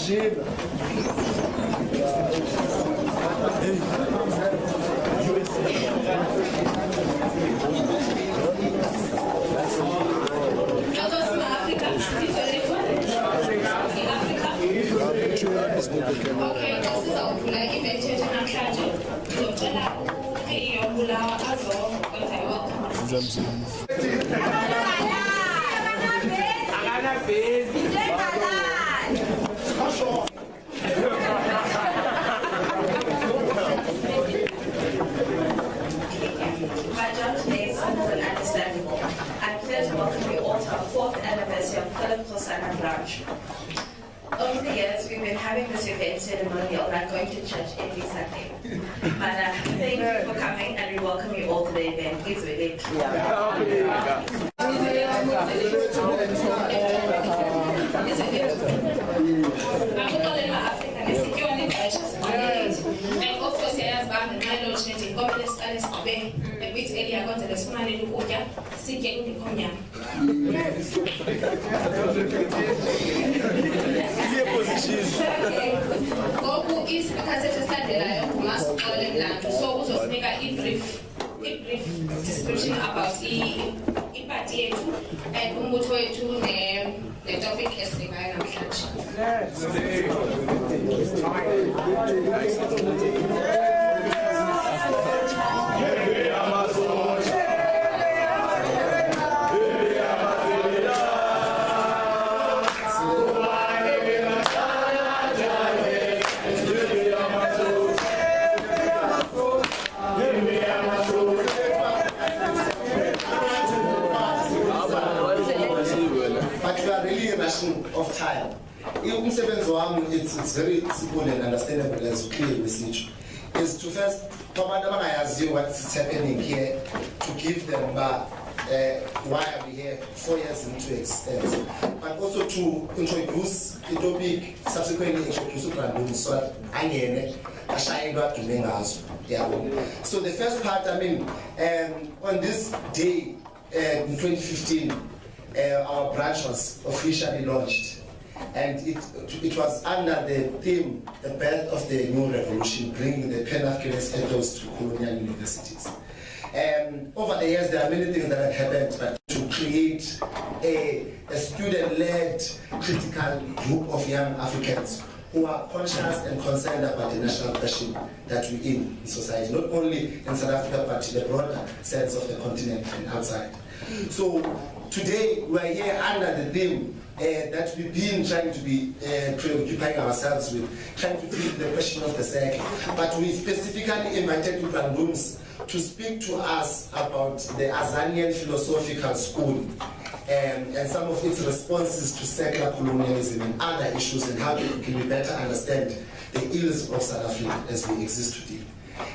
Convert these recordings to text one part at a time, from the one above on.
Okay, this is our event namhlanje. Ngicela uyobulawa azokwenza yonke. My job today is simple and understandable. I'm here to welcome you all to our 4th anniversary of Philip Kosana branch. Over the years, we've been having this event ceremonial like going to church every Sunday. But thank you for coming and we welcome you all to the event. Please relate. Ngoku isikhathi esilandelayo ungasixolela imlando so uzosinika i-brief description about ipati yethu and umbutho wethu ne-topic esinayo namhlanje. Of time. It's very simple and understandable as clear message. Is to first what's happening here, to give them why are we here 4 years into existence, but also to introduce the topic, subsequently introduce the so that so the first part, on this day in 2015, our branch was officially launched, and it was under the theme, the birth of the new revolution, bringing the Pan-Africanist ethos to colonial universities. Over the years, there are many things that have happened, but to create a student-led critical group of young Africans who are conscious and concerned about the national question that we're in society, not only in South Africa, but in the broader sense of the continent and outside. So today we are here under the theme that we've been trying to be preoccupying ourselves with, trying to deal with the question of the circle. But we specifically invited Uprandums to speak to us about the Azanian philosophical school and some of its responses to secular colonialism and other issues, and how we can better understand the ills of South Africa as we exist today.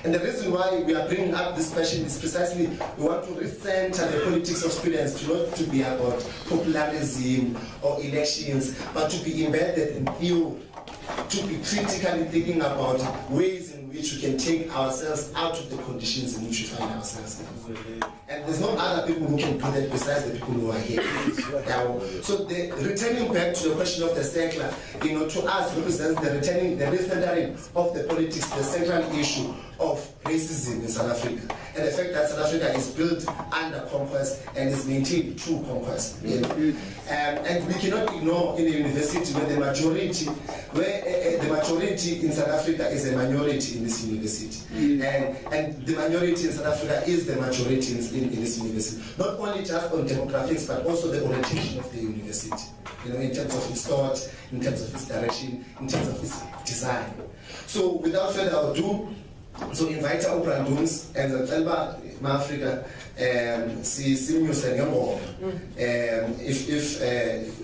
And the reason why we are bringing up this question is precisely we want to recenter the politics of students to not to be about popularism or elections, but to be embedded in theory, to be critically thinking about ways in which we can take ourselves out of the conditions in which we find ourselves in. And there's no other people who can do that besides the people who are here. So returning back to the question of the secular, to us represents the recentering of the politics, the central issue of racism in South Africa, and the fact that South Africa is built under conquest and is maintained through conquest. And we cannot ignore in a university where the majority in South Africa is a minority in this university, and the minority in South Africa is the majority in this university. Not only just on demographics, but also the orientation of the university. In terms of its thought, in terms of its direction, in terms of its design. So without further ado, so invite our Uprandums and the Telba Africa if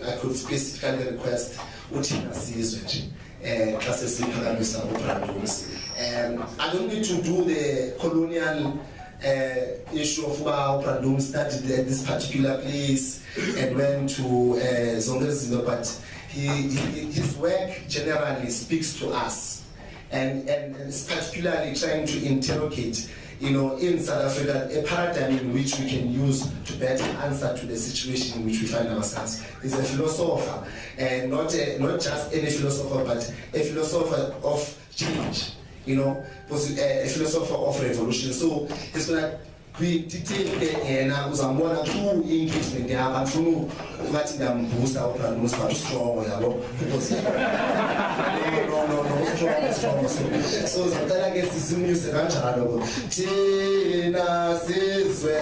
I could specifically request Utina Sizwich I don't need to do the colonial issue of how Uprandum started at this particular place and went to Zongezino, but his work generally speaks to us. And particularly trying to interrogate in South Africa, a paradigm in which we can use to better answer to the situation in which we find ourselves. Is a philosopher, and not just any philosopher, but a philosopher of change, a philosopher of revolution. So it's going to be detailed and uzamona through engagement yakho afuna ngathi ngiyambusa uPranos but strong yabo because no strong so zatala ke sizimuse kanjalo thina sizwe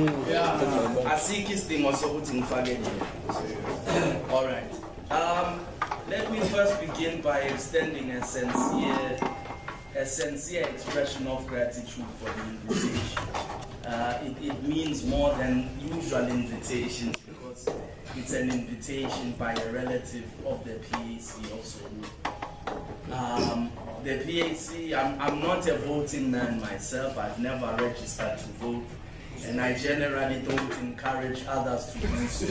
I see this thing also putting forget. All right. Let me first begin by extending a sincere expression of gratitude for the invitation. It means more than usual invitations because it's an invitation by a relative of the PAC also. The PAC, I'm not a voting man myself. I've never registered to vote, and I generally don't encourage others to do so.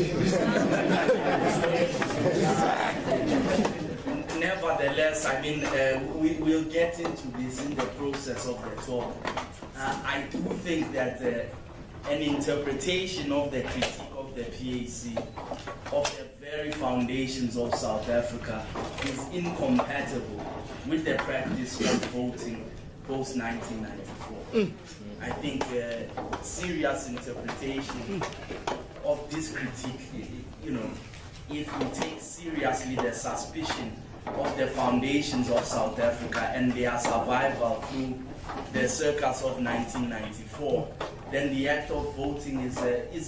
Nevertheless, I mean, we'll get into this in the process of the talk. I do think that an interpretation of the critique of the PAC, of the very foundations of South Africa, is incompatible with the practice of voting post-1994. I think serious interpretation of this critique, you know, if we take seriously the suspicion of the foundations of South Africa and their survival through the circus of 1994, then the act of voting is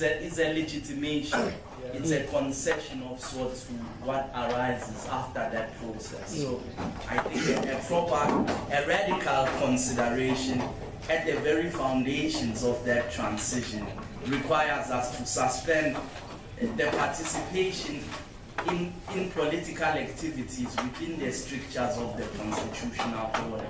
a legitimation. It's a concession of sorts to what arises after that process. So I think a radical consideration at the very foundations of that transition requires us to suspend the participation in political activities within the strictures of the constitutional order.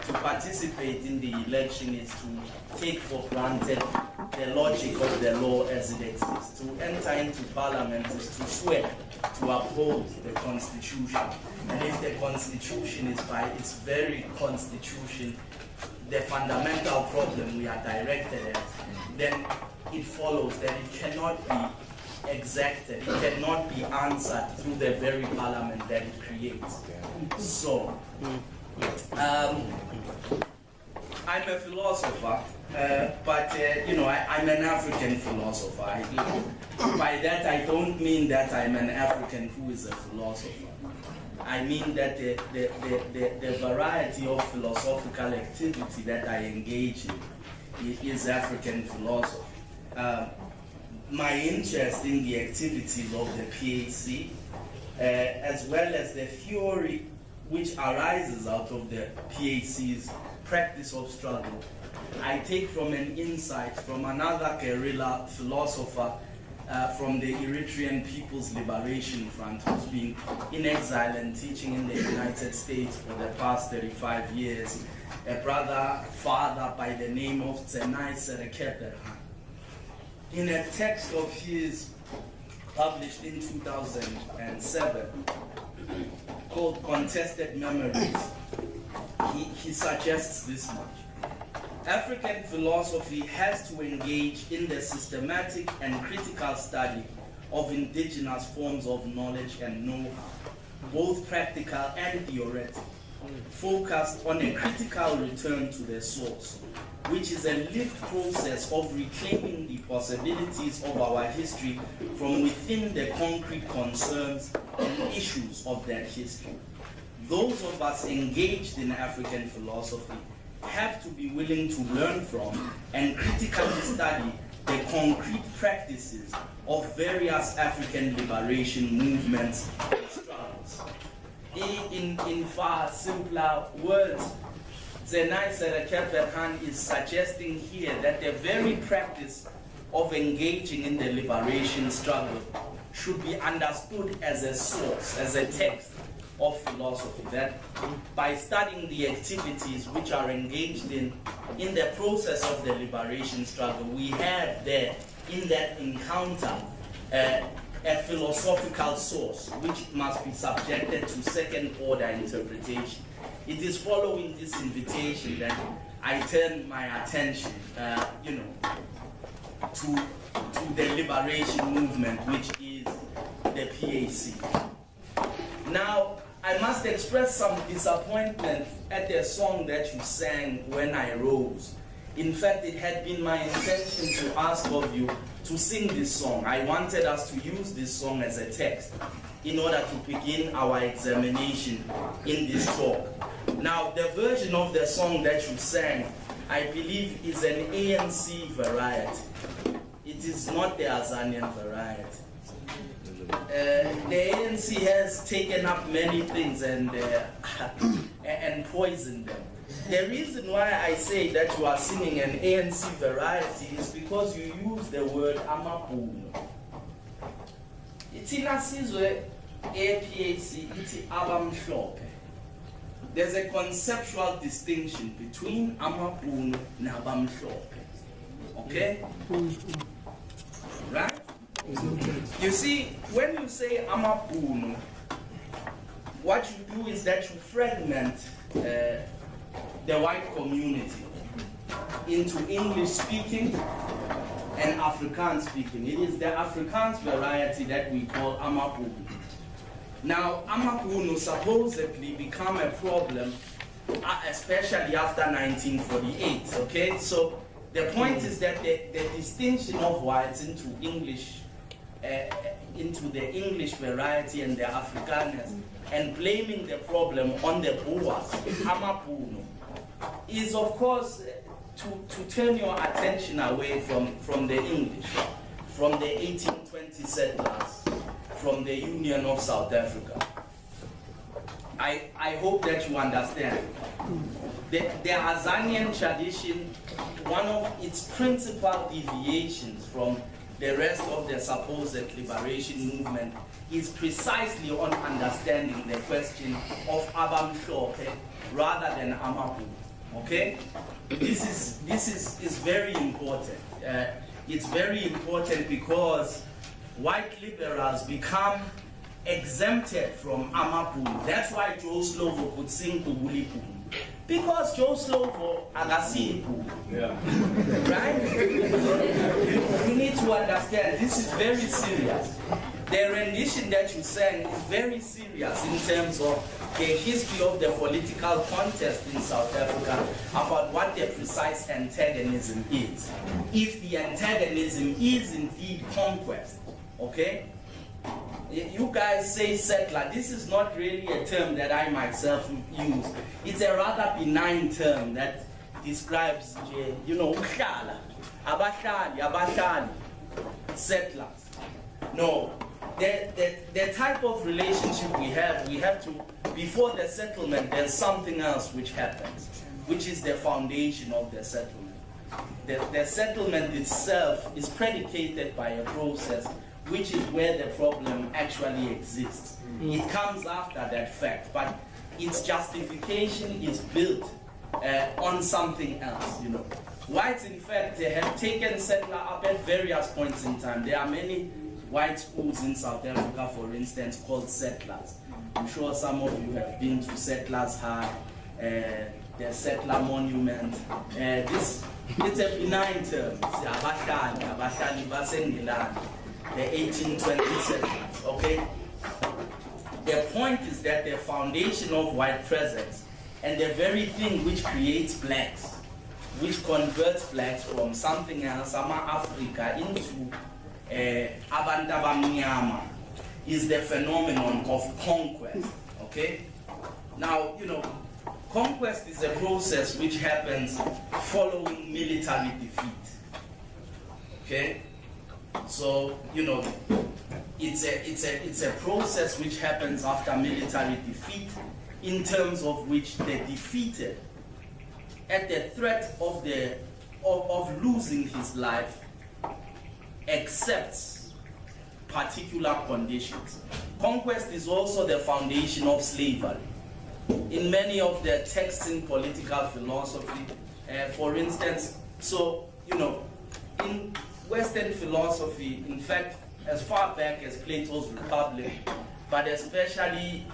To participate in the election is to take for granted the logic of the law as it exists. To enter into parliament is to swear to uphold the constitution. And if the constitution is by its very constitution the fundamental problem we are directed at, then it follows that it cannot be exacted, it cannot be answered through the very parliament that it creates. So, I'm a philosopher, but you know, I'm an African philosopher. By that I don't mean that I'm an African who is a philosopher. I mean that the variety of philosophical activity that I engage in is African philosophy. My interest in the activities of the PAC, as well as the theory which arises out of the PAC's practice of struggle, I take from an insight from another guerrilla philosopher from the Eritrean People's Liberation Front, who's been in exile and teaching in the United States for the past 35 years, a father by the name of Tsenai Serekeperhan. In a text of his published in 2007 called Contested Memories, he suggests this much. African philosophy has to engage in the systematic and critical study of indigenous forms of knowledge and know-how, both practical and theoretical, focused on a critical return to the source, which is a lived process of reclaiming the possibilities of our history from within the concrete concerns and issues of that history. Those of us engaged in African philosophy have to be willing to learn from and critically study the concrete practices of various African liberation movements and struggles. In far simpler words, Tsenai Serekeperhan is suggesting here that the very practice of engaging in the liberation struggle should be understood as a source, as a text of philosophy, that by studying the activities which are engaged in the process of the liberation struggle, we have there, in that encounter, a philosophical source which must be subjected to second-order interpretation. It is following this invitation that I turn my attention, to the liberation movement, which is the PAC. Now, I must express some disappointment at the song that you sang when I rose. In fact, it had been my intention to ask of you to sing this song. I wanted us to use this song as a text in order to begin our examination in this talk. Now, the version of the song that you sang, I believe, is an ANC variety. not the Azanian variety. The ANC has taken up many things and poisoned them. The reason why I say that you are singing an ANC variety is because you use the word amapuno. It's in Asizwe APAC, it's abamhlope. There's a conceptual distinction between amapuno and abamhlope. Okay? Right? You see, when you say amapuno, what you do is that you fragment the white community into English-speaking and Afrikaans-speaking. It is the Afrikaans variety that we call amapuno. Now, amapuno supposedly become a problem, especially after 1948. Okay, so the point is that the distinction of whites into the English variety and the Afrikaners, and blaming the problem on the Boers, amapuno, is of course to turn your attention away from the English, from the 1820 settlers, from the Union of South Africa. I hope that you understand. The Azanian tradition, one of its principal deviations from the rest of the supposed liberation movement is precisely on understanding the question of abamhlope rather than amapuno. Okay? This is very important. It's very important because white liberals become exempted from amapuno. That's why Joe Slovo could sing Kubuli Puno. Because Joe Slovo agasi Puno. Yeah. Right? You need to understand, this is very serious. The rendition that you sang is very serious in terms of the history of the political contest in South Africa about what the precise antagonism is. If the antagonism is indeed conquest, okay? You guys say settler. This is not really a term that I myself use. It's a rather benign term that describes, you know, abashali, settlers. No. The type of relationship we have to, before the settlement, there's something else which happens, which is the foundation of the settlement. The settlement itself is predicated by a process which is where the problem actually exists. It comes after that fact, but its justification is built on something else, you know. Whites, in fact, they have taken settler up at various points in time. There are many white schools in South Africa, for instance, called settlers. I'm sure some of you have been to Settlers High, the settler monument. It's a benign term. It's Abashali Basengilani, the 1820 settlers, okay? The point is that the foundation of white presence and the very thing which creates blacks, which converts blacks from something else, Africa, into abantu abamnyama, is the phenomenon of conquest, okay? Now, you know, conquest is a process which happens following military defeat, okay? So, you know, it's a process which happens after military defeat, in terms of which the defeated, at the threat of losing his life, accepts particular conditions. Conquest is also the foundation of slavery. In many of the texts in political philosophy, for instance, so, you know, in Western philosophy, in fact, as far back as Plato's Republic, but especially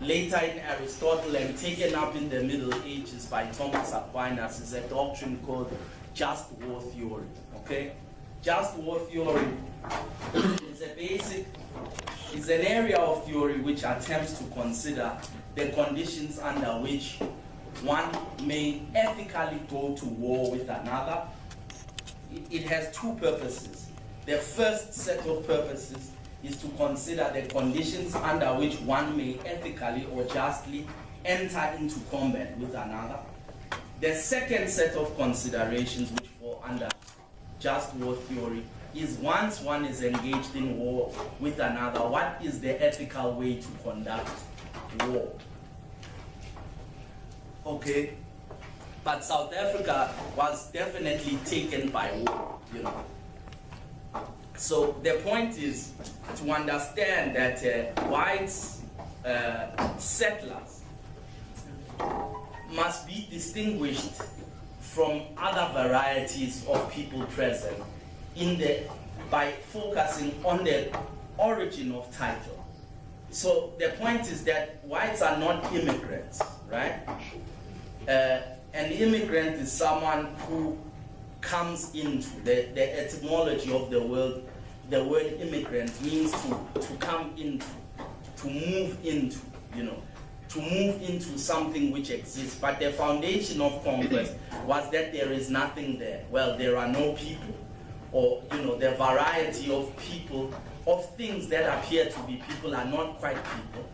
later in Aristotle and taken up in the Middle Ages by Thomas Aquinas, is a doctrine called just war theory, okay? Just war theory is an area of theory which attempts to consider the conditions under which one may ethically go to war with another. It has two purposes. The first set of purposes is to consider the conditions under which one may ethically or justly enter into combat with another. The second set of considerations which fall under just war theory is once one is engaged in war with another, what is the ethical way to conduct war? Okay, but South Africa was definitely taken by war, you know. So the point is to understand that white settlers must be distinguished from other varieties of people present by focusing on the origin of title. So the point is that whites are not immigrants, right? An immigrant is someone who comes into the etymology of the word. The word immigrant means to come into, to move into, you know, to move into something which exists. But the foundation of conquest was that there is nothing there. Well, there are no people, or, you know, the variety of people, of things that appear to be people are not quite people.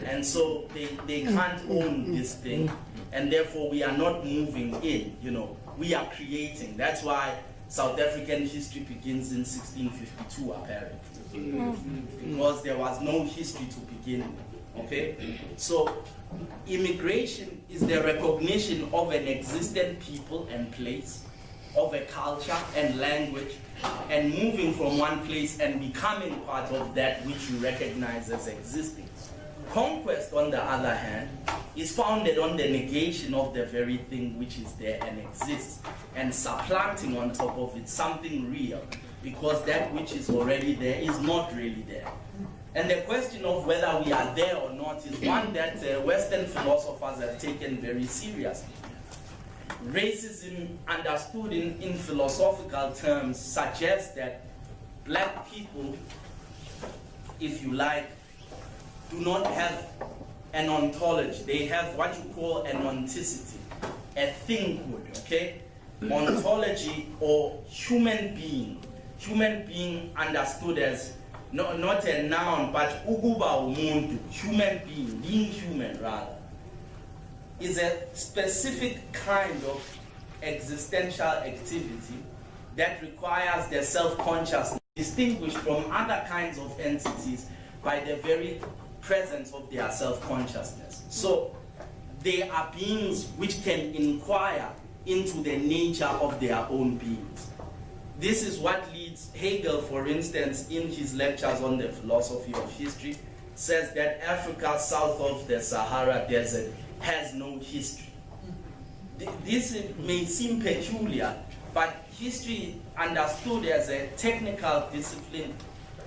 And so they can't own this thing, and therefore we are not moving in, you know, we are creating. That's why South African history begins in 1652, apparently, because there was no history to begin with, okay? So immigration is the recognition of an existent people and place, of a culture and language, and moving from one place and becoming part of that which you recognize as existing. Conquest, on the other hand, is founded on the negation of the very thing which is there and exists, and supplanting on top of it something real, because that which is already there is not really there. And the question of whether we are there or not is one that Western philosophers have taken very seriously. Racism, understood in philosophical terms, suggests that black people, if you like, do not have an ontology. They have what you call an onticity, a thinghood, okay? Ontology, or human being. Human being understood as not a noun, but ukuba umuntu, human being human rather, is a specific kind of existential activity that requires the self-consciousness distinguished from other kinds of entities by the very presence of their self-consciousness. So they are beings which can inquire into the nature of their own beings. This is what leads Hegel, for instance, in his lectures on the philosophy of history, says that Africa south of the Sahara Desert has no history. This may seem peculiar, but history, understood as a technical discipline,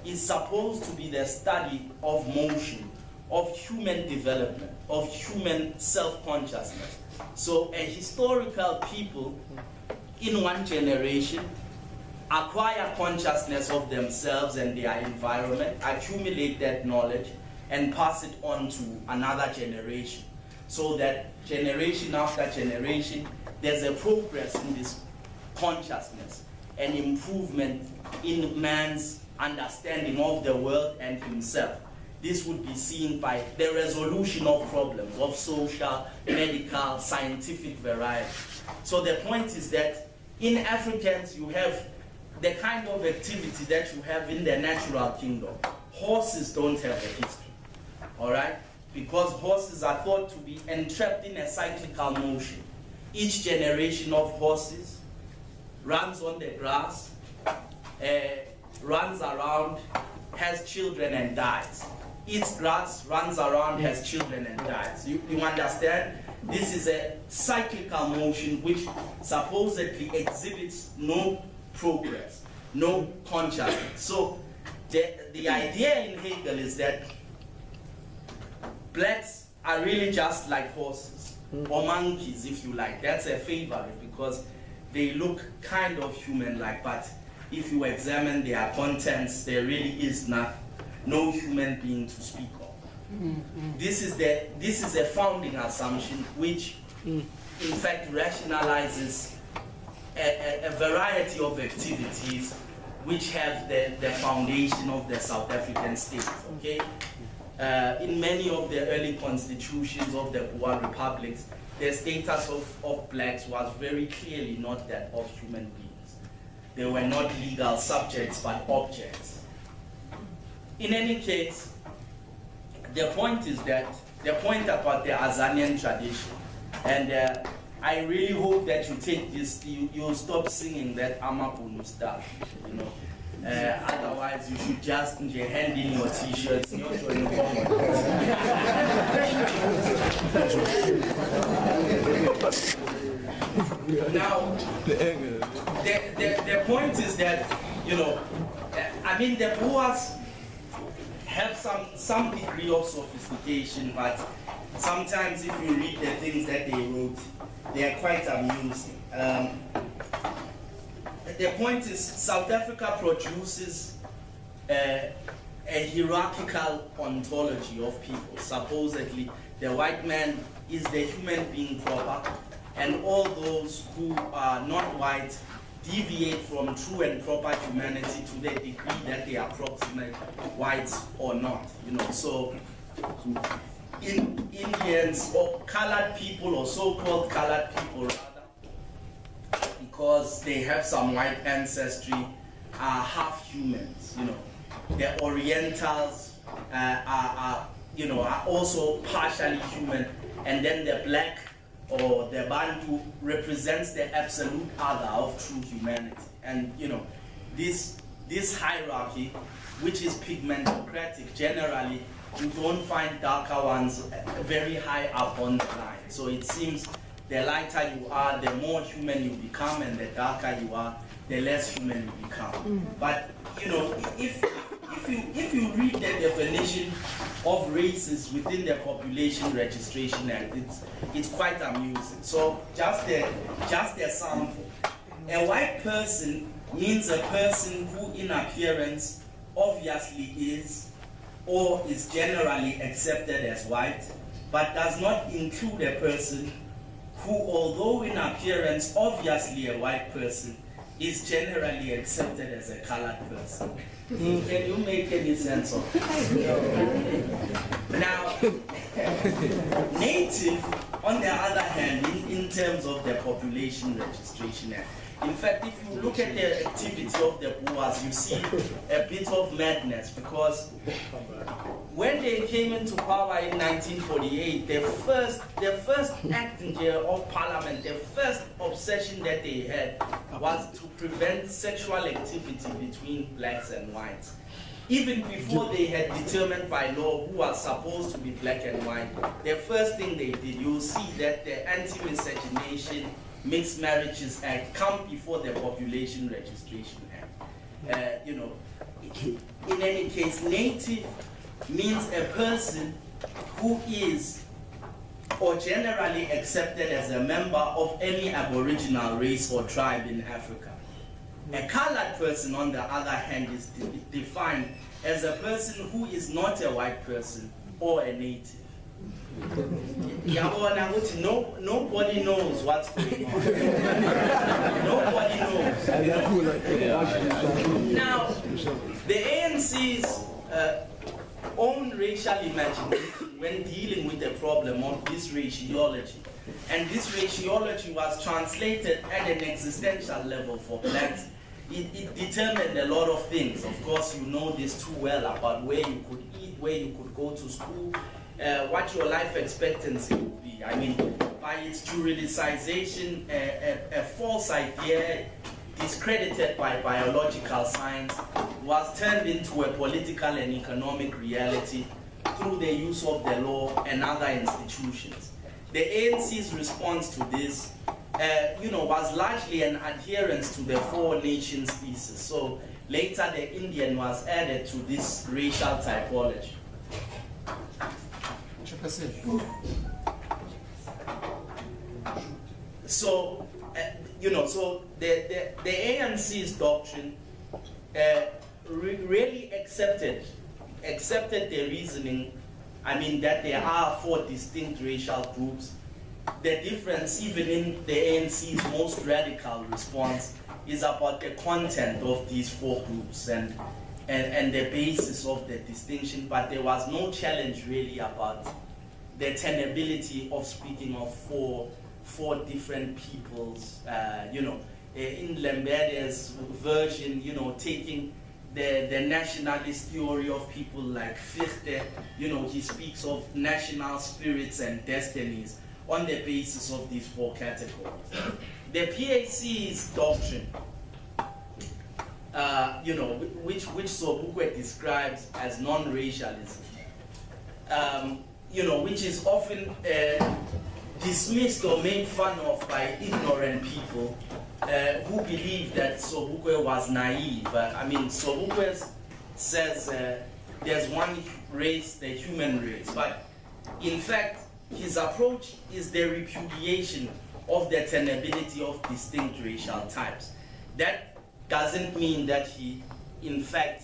is supposed to be the study of motion, of human development, of human self-consciousness. So a historical people in one generation acquire consciousness of themselves and their environment, accumulate that knowledge, and pass it on to another generation. So that generation after generation, there's a progress in this consciousness, an improvement in man's understanding of the world and himself. This would be seen by the resolution of problems of social, medical, scientific variety. So the point is that in Africans, you have the kind of activity that you have in the natural kingdom. Horses don't have a history, all right? Because horses are thought to be entrapped in a cyclical motion. Each generation of horses runs on the grass, runs around, has children and dies. Eats grass, runs around, has children and dies. You understand? This is a cyclical motion which supposedly exhibits no progress, no consciousness. So the idea in Hegel is that blacks are really just like horses, or monkeys if you like. That's a favorite because they look kind of human-like, but if you examine their contents, there really is no human being to speak of. This is a founding assumption which in fact rationalizes a variety of activities which have the foundation of the South African state, okay? In many of the early constitutions of the Boer republics, the status of blacks was very clearly not that of human beings. they were not legal subjects but objects. In any case, the point is that, the point about the Azanian tradition, and I really hope that you take this, you'll stop singing that Amapunu stuff, you know. Otherwise, you should just hand in your t-shirts, not your uniform. Now, the point is that, you know, I mean, the Boers have some degree of sophistication, but sometimes if you read the things that they wrote, they are quite amusing. The point is, South Africa produces a hierarchical ontology of people. Supposedly, the white man is the human being proper, and all those who are not white deviate from true and proper humanity to the degree that they approximate whites or not. You know, so Indians or colored people, or so-called colored people rather, because they have some white ancestry, are half humans. You know, the Orientals are also partially human, and then the black or the Bantu represents the absolute other of true humanity. And you know, this hierarchy, which is pigmentocratic, generally you don't find darker ones very high up on the line. So it seems the lighter you are, the more human you become, and the darker you are, the less human you become. But you know, if you read the definition of races within the Population Registration Act, it's quite amusing. So just a sample. A white person means a person who in appearance obviously is or is generally accepted as white, but does not include a person who, although in appearance obviously a white person, is generally accepted as a colored person. Can you make any sense of it? Now, native, on the other hand, in terms of the Population Registration Act, in fact, if you look at the activity of the Boers, you see a bit of madness, because when they came into power in 1948, the first act of parliament, the first obsession that they had was to prevent sexual activity between blacks and whites. Even before they had determined by law who was supposed to be black and white, the first thing they did, you'll see that the Anti-Miscegenation Mixed Marriages Act come before the Population Registration Act. You know, in any case, native means a person who is or generally accepted as a member of any Aboriginal race or tribe in Africa. A colored person, on the other hand, is defined as a person who is not a white person or a native. Nobody knows what's going on. Nobody knows. Now, the ANC's own racial imagination when dealing with the problem of this raciology, and this raciology was translated at an existential level for blacks, it determined a lot of things. Of course, you know this too well about where you could eat, where you could go to school, what your life expectancy would be. I mean, by its juridicization, a false idea discredited by biological science was turned into a political and economic reality through the use of the law and other institutions. The ANC's response to this was largely an adherence to the Four Nations thesis. So later the Indian was added to this racial typology. So, so the ANC's doctrine really accepted the reasoning, I mean, that there are four distinct racial groups. The difference, even in the ANC's most radical response, is about the content of these four groups and the basis of the distinction, but there was no challenge really about the tenability of speaking of four different peoples, in Lemberde's version, you know, taking the nationalist theory of people like Fichte, you know, he speaks of national spirits and destinies on the basis of these 4 categories. The PAC's doctrine, you know, which Sobukwe describes as non-racialism, you know, which is often dismissed or made fun of by ignorant people who believe that Sobukwe was naive. I mean, Sobukwe says there's one race, the human race, but in fact, his approach is the repudiation of the tenability of distinct racial types. That doesn't mean that he, in fact,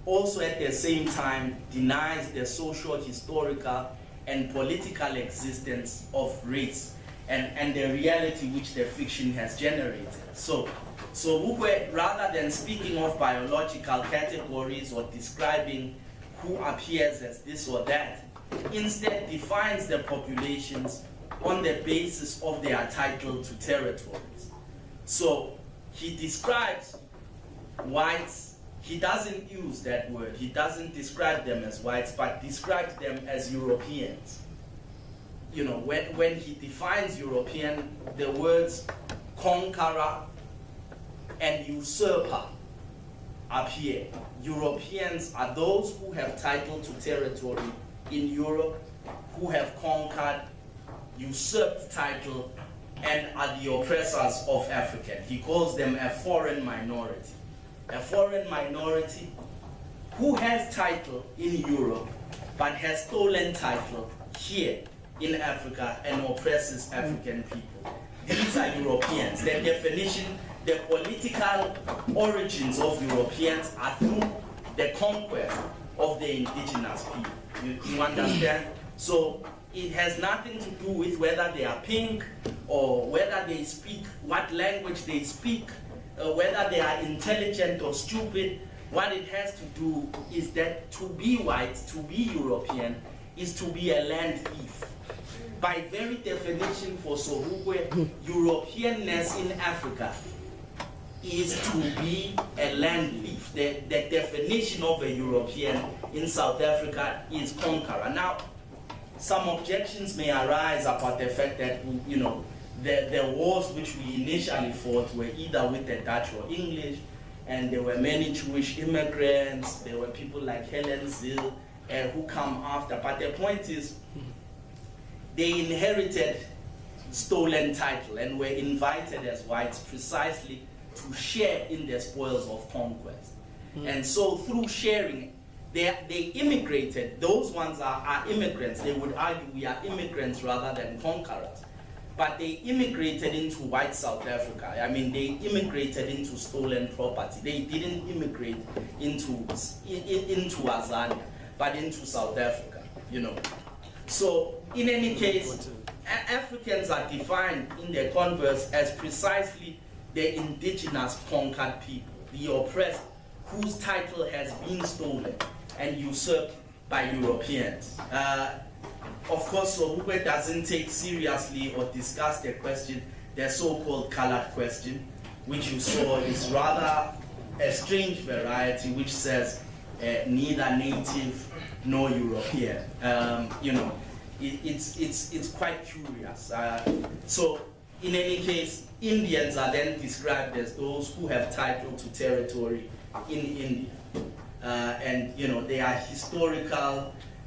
also at the same time denies the social, historical, and political existence of race and the reality which the fiction has generated. So Bukwe, rather than speaking of biological categories or describing who appears as this or that, instead defines the populations on the basis of their title to territories. So he describes whites, he doesn't use that word, he doesn't describe them as whites, but describes them as Europeans. You know, when he defines European, the words conqueror and usurper appear. Europeans are those who have title to territory in Europe, who have conquered, usurped title, and are the oppressors of Africa. He calls them a foreign minority. A foreign minority who has title in Europe, but has stolen title here in Africa and oppresses African people. These are Europeans. The definition, the political origins of Europeans are through the conquest of the indigenous people. You understand? So it has nothing to do with whether they are pink or whether they speak, what language they speak, whether they are intelligent or stupid. What it has to do is that to be white, to be European, is to be a land thief. By very definition for Sobukwe, Europeanness in Africa is to be a land thief. The definition of a European in South Africa is conqueror. Now, some objections may arise about the fact that, you know, the wars which we initially fought were either with the Dutch or English, and there were many Jewish immigrants, there were people like Helen Zille who come after. But the point is, they inherited stolen title and were invited as whites precisely to share in the spoils of conquest. And so through sharing, they immigrated. Those ones are immigrants. They would argue we are immigrants rather than conquerors. But they immigrated into white South Africa. I mean, they immigrated into stolen property. They didn't immigrate into Azania, but into South Africa, you know. So, in any case, Africans are defined in the converse as precisely the indigenous conquered people, the oppressed, whose title has been stolen and usurped by Europeans. Of course, Sobukwe doesn't take seriously or discuss the question, the so-called colored question, which you saw is rather a strange variety, which says neither native nor European. You know, it's quite curious. So, in any case, Indians are then described as those who have title to territory in India. And, you know, they are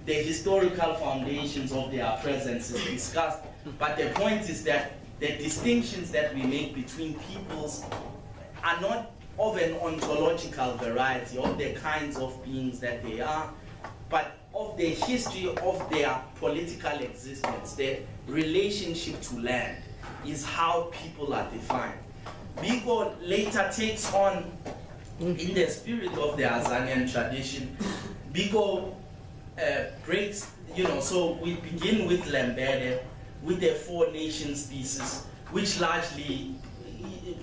the historical foundations of their presence is discussed. But the point is that the distinctions that we make between peoples are not of an ontological variety, of the kinds of beings that they are, but of the history of their political existence. Their relationship to land is how people are defined. Biko later takes on, in the spirit of the Azanian tradition, Biko breaks, you know, so we begin with Lembede, with the 4 nations thesis, which largely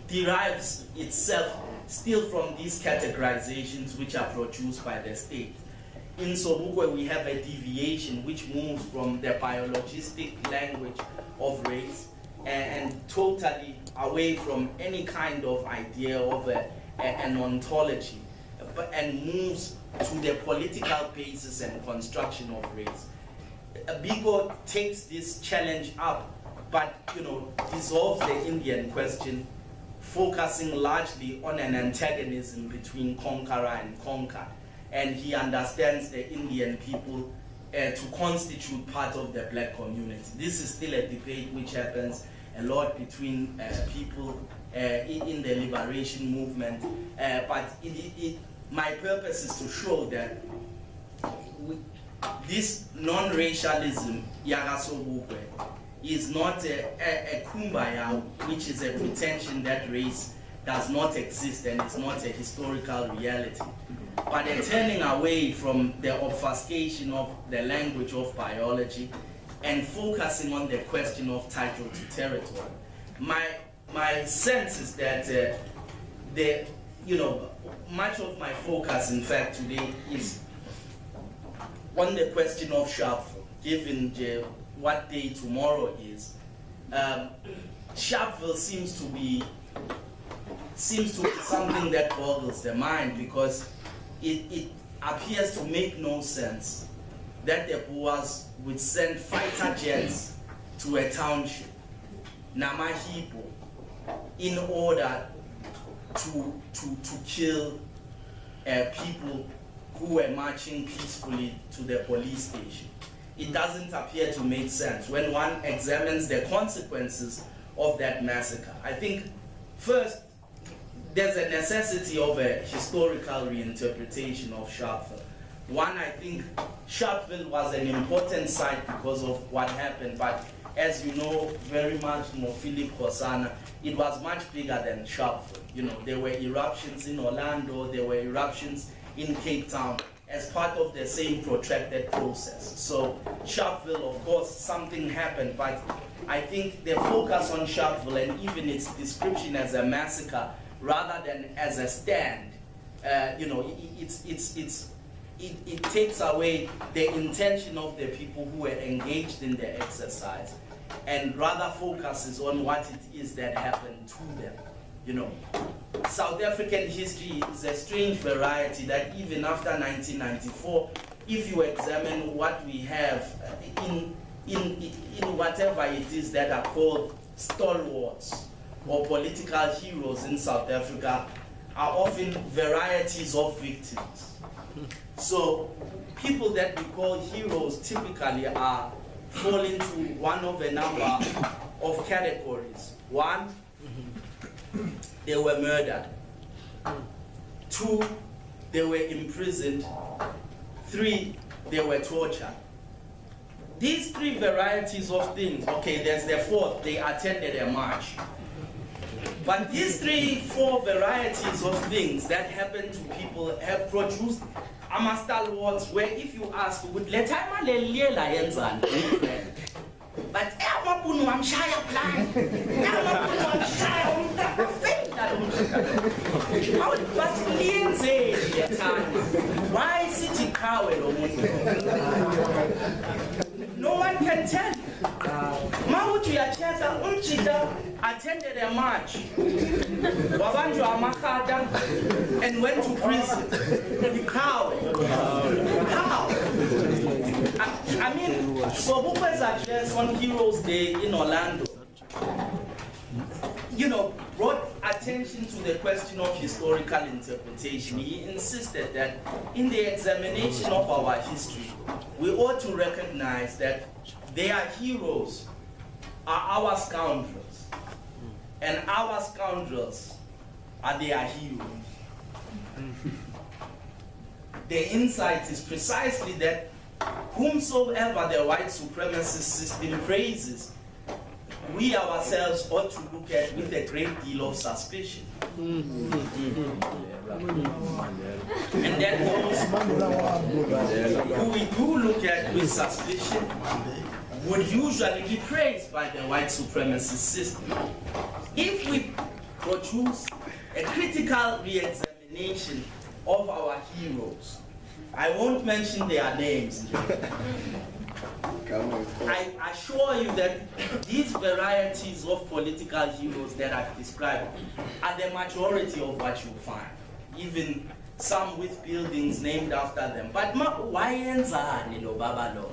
derives itself still from these categorizations which are produced by the state. In Sobukwe, we have a deviation which moves from the biologistic language of race and totally away from any kind of idea of an ontology, and moves to the political basis and construction of race. Biko takes this challenge up, but dissolves the Indian question, focusing largely on an antagonism between conqueror and conquered. And he understands the Indian people to constitute part of the black community. This is still a debate which happens a lot between people in the liberation movement, but my purpose is to show that this non-racialism, Yagasobukwe, is not a kumbaya, which is a pretension that race does not exist and is not a historical reality, but a turning away from the obfuscation of the language of biology and focusing on the question of title to territory. My sense is that much of my focus, in fact, today is on the question of Sharpeville, given what day tomorrow is. Sharpeville seems to be something that boggles the mind, because it appears to make no sense that the Boers would send fighter jets to a township, Namahipo, in order to kill people who were marching peacefully to the police station. It doesn't appear to make sense when one examines the consequences of that massacre. I think, first, there's a necessity of a historical reinterpretation of Sharpeville. One, I think Sharpeville was an important site because of what happened, but as you know very much, Philip Hosana, it was much bigger than Sharpeville. There were eruptions in Orlando, there were eruptions in Cape Town as part of the same protracted process. So Sharpeville, of course, something happened, but I think the focus on Sharpeville and even its description as a massacre rather than as a stand, it takes away the intention of the people who were engaged in the exercise and rather focuses on what it is that happened to them. South African history is a strange variety that even after 1994, if you examine what we have in whatever it is that are called stalwarts or political heroes in South Africa, are often varieties of victims. So people that we call heroes typically fall into one of a number of categories. One, they were murdered. Two, they were imprisoned. Three, they were tortured. These three varieties of things, okay, there's the fourth, they attended a march. But these 3-4 varieties of things that happen to people have produced stalwarts where if you ask, would let but why city power? No one can tell you. Mautu ya Chesa Unchita attended a march, Wabanjo Amakada, and went to prison. How? I mean, so Bupe's address on Heroes Day in Orlando, brought attention to the question of historical interpretation. He insisted that in the examination of our history, we ought to recognize that their heroes are our scoundrels, and our scoundrels are their heroes. The insight is precisely that whomsoever the white supremacist system praises, we ourselves ought to look at with a great deal of suspicion. And that those who we do look at with suspicion would usually be praised by the white supremacist system. If we produce a critical re-examination of our heroes, I won't mention their names, I assure you that these varieties of political heroes that I've described are the majority of what you find, even some with buildings named after them. But why enzani lo baba lo?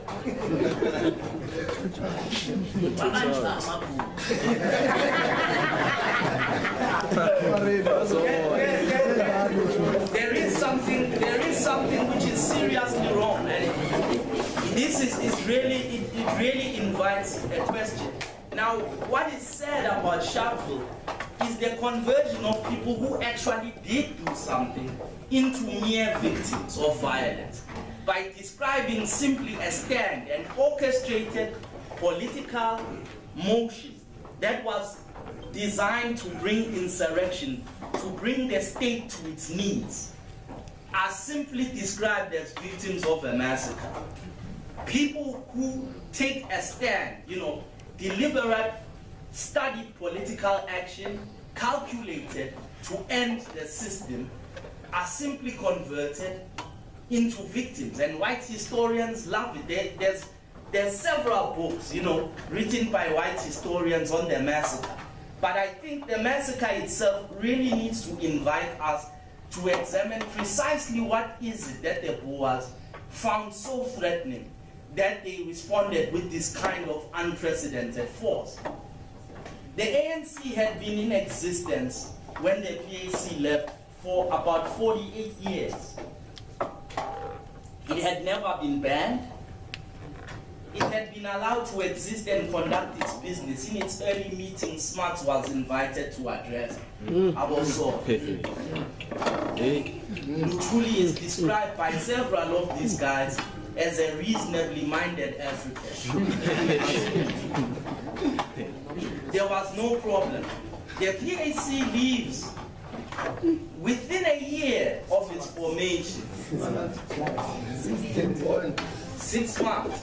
There is something which is seriously wrong, and this is really it really invites a question. Now, what is said about Sharpeville is the conversion of people who actually did do something into mere victims of violence by describing simply a stand, an orchestrated political motion that was designed to bring insurrection, to bring the state to its knees, are simply described as victims of a massacre. People who take a stand, deliberate, studied political action, calculated to end the system, are simply converted into victims. And white historians love it. There's several books, written by white historians on the massacre. But I think the massacre itself really needs to invite us to examine precisely what is it that the Boers found so threatening that they responded with this kind of unprecedented force. The ANC had been in existence when the PAC left for about 48 years. It had never been banned. It had been allowed to exist and conduct its business. In its early meetings, Smuts was invited to address. Luthuli is described by several of these guys as a reasonably minded African. There was no problem. The PAC leaves within a year of its formation. 6 months.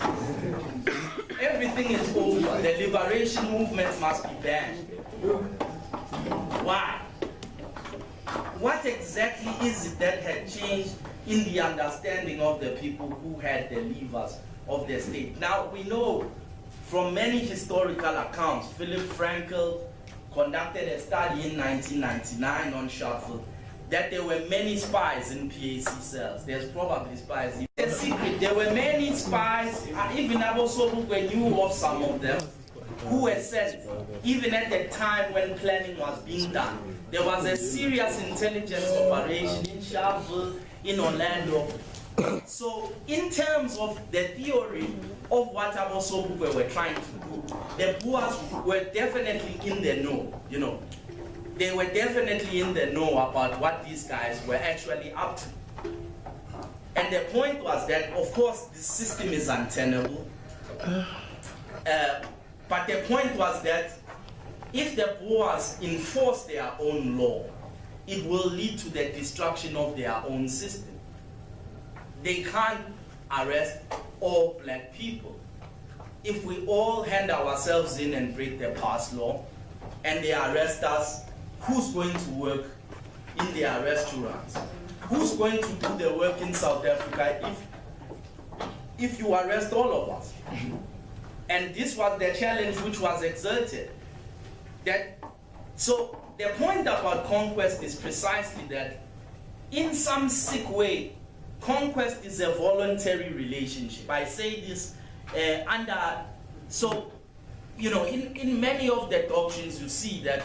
Everything is over. The liberation movement must be banned. Why? What exactly is it that had changed in the understanding of the people who had the levers of the state? Now, we know from many historical accounts, Philip Frankel conducted a study in 1999 on Sharpeville, that there were many spies in PAC cells. There's probably spies. It's a secret. There were many spies, even Abu Sobukwe knew of some of them, who were sent, even at the time when planning was being done. There was a serious intelligence operation in Sharpeville, in Orlando. So, in terms of the theory of what Abu Sobukwe were trying to do, the Boers were definitely in the know, They were definitely in the know about what these guys were actually up to. And the point was that, of course, the system is untenable. But the point was that if the Boers enforce their own law, it will lead to the destruction of their own system. They can't arrest all black people. If we all hand ourselves in and break the past law, and they arrest us, who's going to work in their restaurants? Who's going to do the work in South Africa if you arrest all of us? And this was the challenge which was exerted. So the point about conquest is precisely that in some sick way, conquest is a voluntary relationship. I say this in many of the doctrines you see that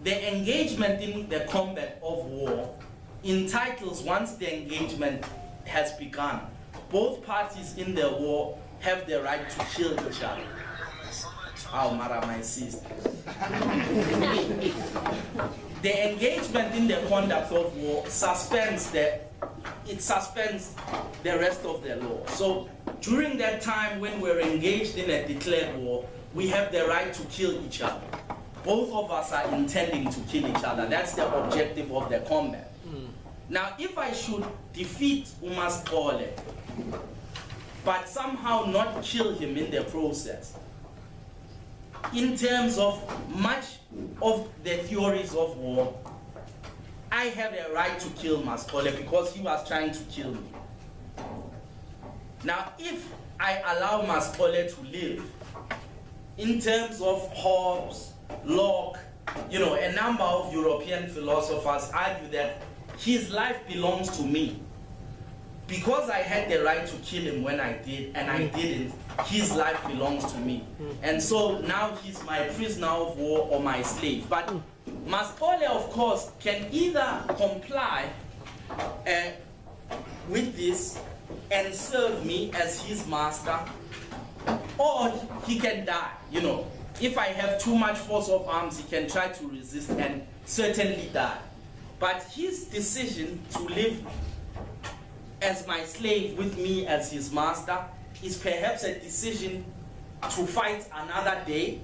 the engagement in the combat of war entitles, once the engagement has begun, both parties in the war have the right to kill each other. Oh, Mara, my sister. The engagement in the conduct of war suspends the rest of the law. So during that time when we're engaged in a declared war, we have the right to kill each other. Both of us are intending to kill each other. That's the objective of the combat. Now, if I should defeat Umas Kole, but somehow not kill him in the process, in terms of much of the theories of war, I have a right to kill Maskole because he was trying to kill me. Now, if I allow Mascole to live. In terms of Hobbes, Locke, you know, a number of European philosophers argue that his life belongs to me. Because I had the right to kill him when I did, and I didn't, his life belongs to me. And so now he's my prisoner of war or my slave. But Mascole, of course, can either comply with this and serve me as his master, or he can die, you know. If I have too much force of arms, he can try to resist and certainly die. But his decision to live as my slave with me as his master is perhaps a decision to fight another day,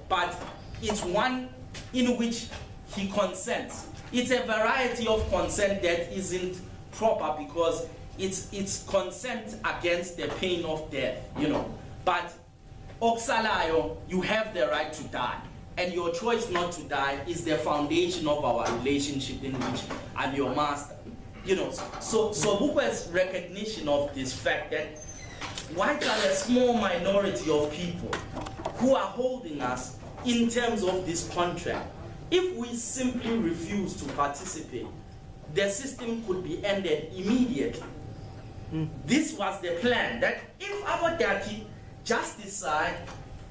but it's one in which he consents. It's a variety of consent that isn't proper because it's consent against the pain of death, you know. But Oksalayo, you have the right to die. And your choice not to die is the foundation of our relationship in which I'm your master. You know, so Bukwe's recognition of this fact that whites are a small minority of people who are holding us in terms of this contract. If we simply refuse to participate, the system could be ended immediately. This was the plan, that if Abodaki just decide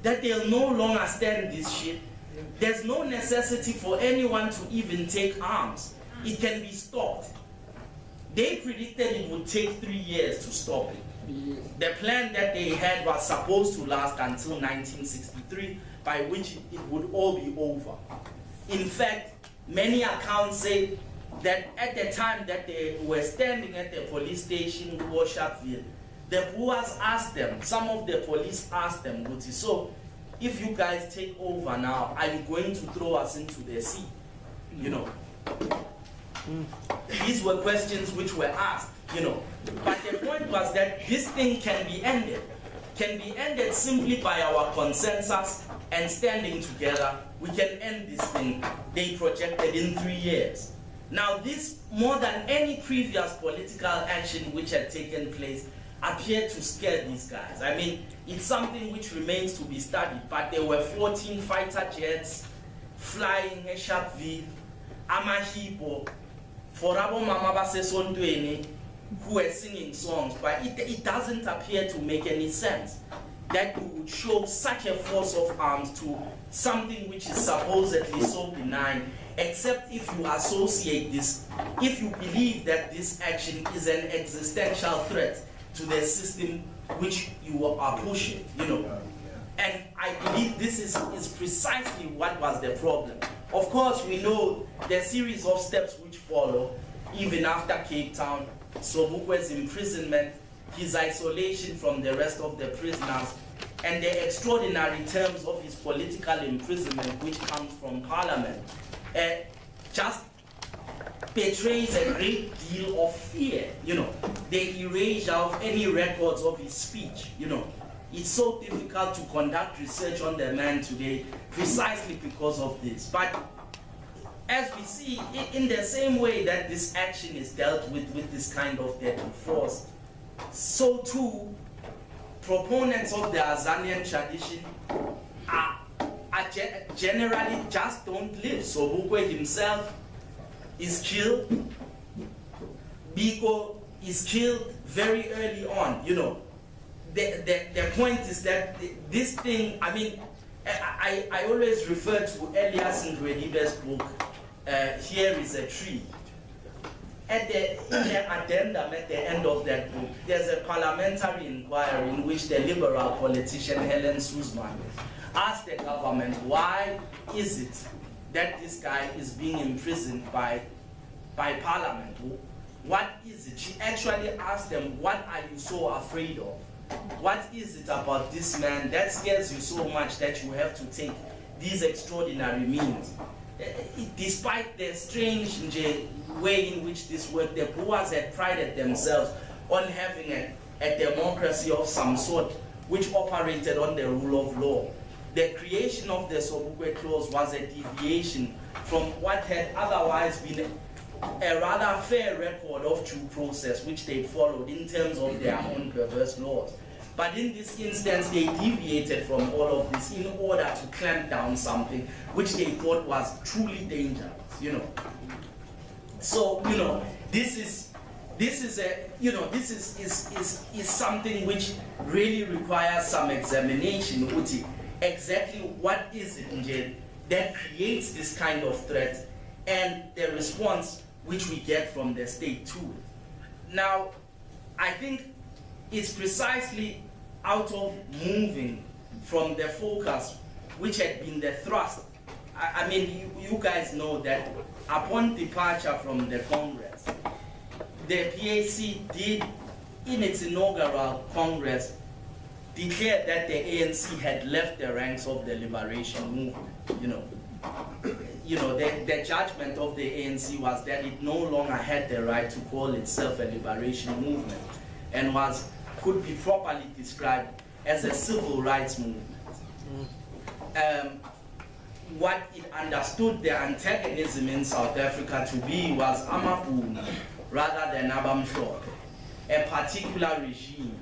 that they'll no longer stand this shit, there's no necessity for anyone to even take arms. It can be stopped. They predicted it would take 3 years to stop it. The plan that they had was supposed to last until 1963, by which it would all be over. In fact, many accounts say that at the time that they were standing at the police station, Sharpeville, the Boers asked them, some of the police asked them, so if you guys take over now, are you going to throw us into the sea? You know. These were questions which were asked, you know. But the point was that this thing can be ended simply by our consensus and standing together. We can end this thing, they projected, in 3 years. Now this, more than any previous political action which had taken place, appeared to scare these guys. I mean, it's something which remains to be studied, but there were 14 fighter jets flying a Sharpeville, Amahipo, Forabo Mama Basesondweni, who were singing songs, but it doesn't appear to make any sense that you would show such a force of arms to something which is supposedly so benign, except if you associate this, if you believe that this action is an existential threat to the system which you are pushing, you know. And I believe this is precisely what was the problem. Of course, we know the series of steps which follow, even after Cape Town, Sobukwe's imprisonment, his isolation from the rest of the prisoners, and the extraordinary terms of his political imprisonment, which comes from Parliament, just betrays a great deal of fear, you know. The erasure of any records of his speech, you know. It's so difficult to conduct research on the man today precisely because of this. But as we see, in the same way that this action is dealt with this kind of deadly force, so too, proponents of the Azanian tradition are generally just don't live. So Bukwe himself is killed. Biko is killed very early on, you know. The point is that this thing, I mean, I always refer to Elias Ndwedibe's book, Here is a Tree. In the addendum at the end of that book, there's a parliamentary inquiry in which the liberal politician Helen Suzman asked the government, why is it that this guy is being imprisoned by Parliament? What is it? She actually asked them, what are you so afraid of? What is it about this man that scares you so much that you have to take these extraordinary means? Despite the strange way in which this worked, the Boers had prided themselves on having a democracy of some sort which operated on the rule of law. The creation of the Sobukwe Clause was a deviation from what had otherwise been a rather fair record of due process which they followed in terms of their own perverse laws. But in this instance, they deviated from all of this in order to clamp down something which they thought was truly dangerous, you know. So, you know, this is something which really requires some examination. Uti, exactly what is it that creates this kind of threat and the response which we get from the state to it. Now, I think it's precisely out of moving from the focus which had been the thrust. I mean, you guys know that upon departure from the Congress, the PAC did, in its inaugural Congress, declare that the ANC had left the ranks of the liberation movement. The judgment of the ANC was that it no longer had the right to call itself a liberation movement and could be properly described as a civil rights movement. What it understood the antagonism in South Africa to be was Amabhunu rather than Abamhlophe, a particular regime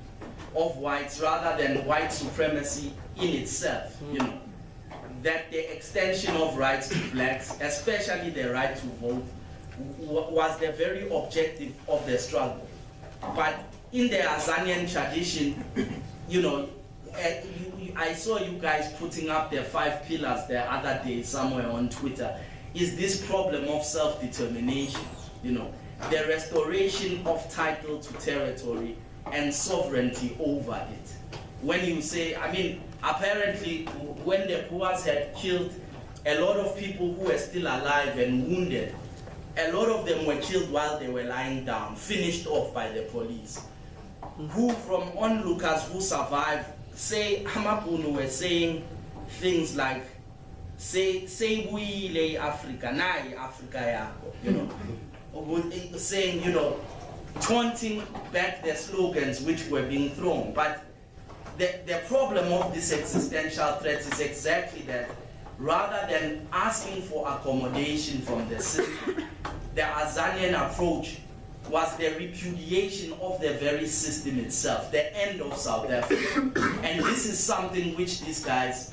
of whites rather than white supremacy in itself, you know. That the extension of rights to blacks, especially the right to vote, was the very objective of the struggle. But in the Azanian tradition, you know, I saw you guys putting up the 5 pillars the other day somewhere on Twitter, is this problem of self-determination, you know, the restoration of title to territory and sovereignty over it. When you say, I mean, apparently when the Boers had killed a lot of people who were still alive and wounded, a lot of them were killed while they were lying down, finished off by the police. Who from onlookers who survived, say Amabhunu were saying things like, say we Africa, nai Africa, you know, saying, you know, taunting back the slogans which were being thrown. But the problem of this existential threat is exactly that. Rather than asking for accommodation from the system, the Azanian approach was the repudiation of the very system itself, the end of South Africa. And this is something which these guys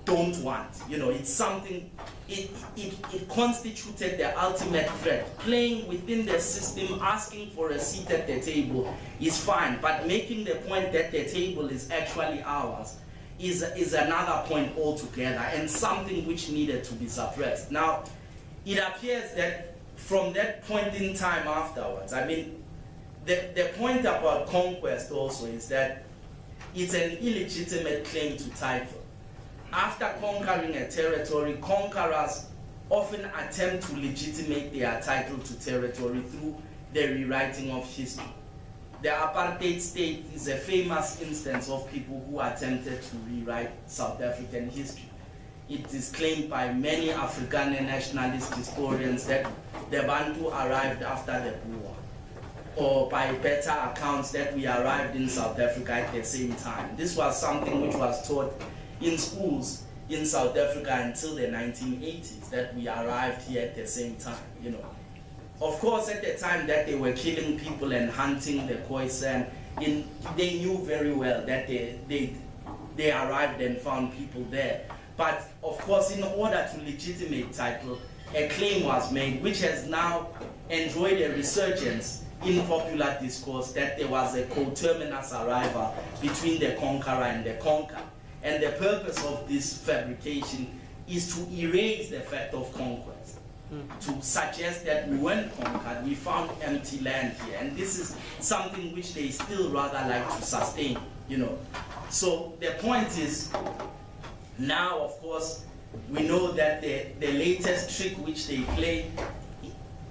don't want. You know, it's something, it constituted the ultimate threat. Playing within the system, asking for a seat at the table is fine, but making the point that the table is actually ours is another point altogether, and something which needed to be suppressed. Now, it appears that from that point in time afterwards, I mean, the point about conquest also is that it's an illegitimate claim to title. After conquering a territory, conquerors often attempt to legitimate their title to territory through the rewriting of history. The apartheid state is a famous instance of people who attempted to rewrite South African history. It is claimed by many African nationalist historians that the Bantu arrived after the Boer, or by better accounts that we arrived in South Africa at the same time. This was something which was taught in schools in South Africa until the 1980s, that we arrived here at the same time, you know. Of course, at the time that they were killing people and hunting the Khoisan, they knew very well that they arrived and found people there. But of course, in order to legitimate title, a claim was made, which has now enjoyed a resurgence in popular discourse, that there was a coterminous arrival between the conqueror and the conquered. And the purpose of this fabrication is to erase the fact of conquest, to suggest that we weren't conquered, we found empty land here. And this is something which they still rather like to sustain, you know. So the point is, now of course, we know that the latest trick which they play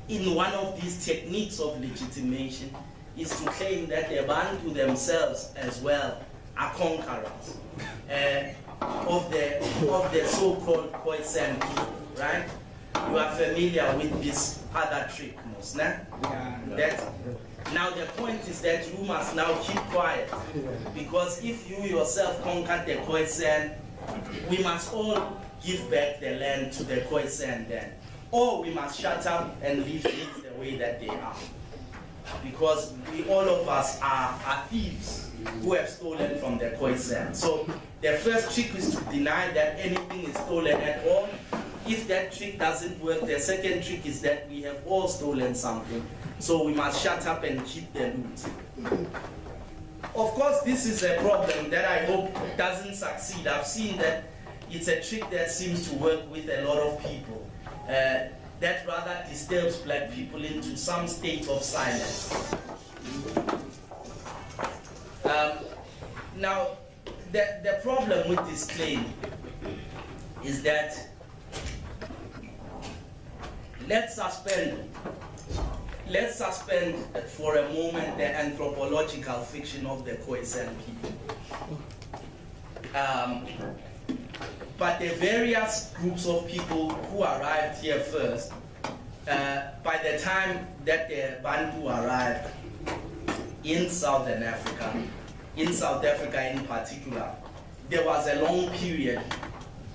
in one of these techniques of legitimation is to claim that the Bantu themselves as well are conquerors of the so-called Khoisan people, right? You are familiar with this other trick, Musna? Yeah. Now the point is that you must now keep quiet, because if you yourself conquered the Khoisan, we must all give back the land to the Khoisan then. or we must shut up and leave things the way that they are. Because all of us are thieves who have stolen from the Khoisan. So the first trick is to deny that anything is stolen at all. If that trick doesn't work, the second trick is that we have all stolen something. So we must shut up and keep the loot. Of course, this is a problem that I hope doesn't succeed. I've seen that it's a trick that seems to work with a lot of people. That rather disturbs black people into some state of silence. Now, the problem with this claim is that let's suspend for a moment the anthropological fiction of the Khoisan people. But the various groups of people who arrived here first, by the time that the Bantu arrived in Southern Africa, in South Africa in particular, there was a long period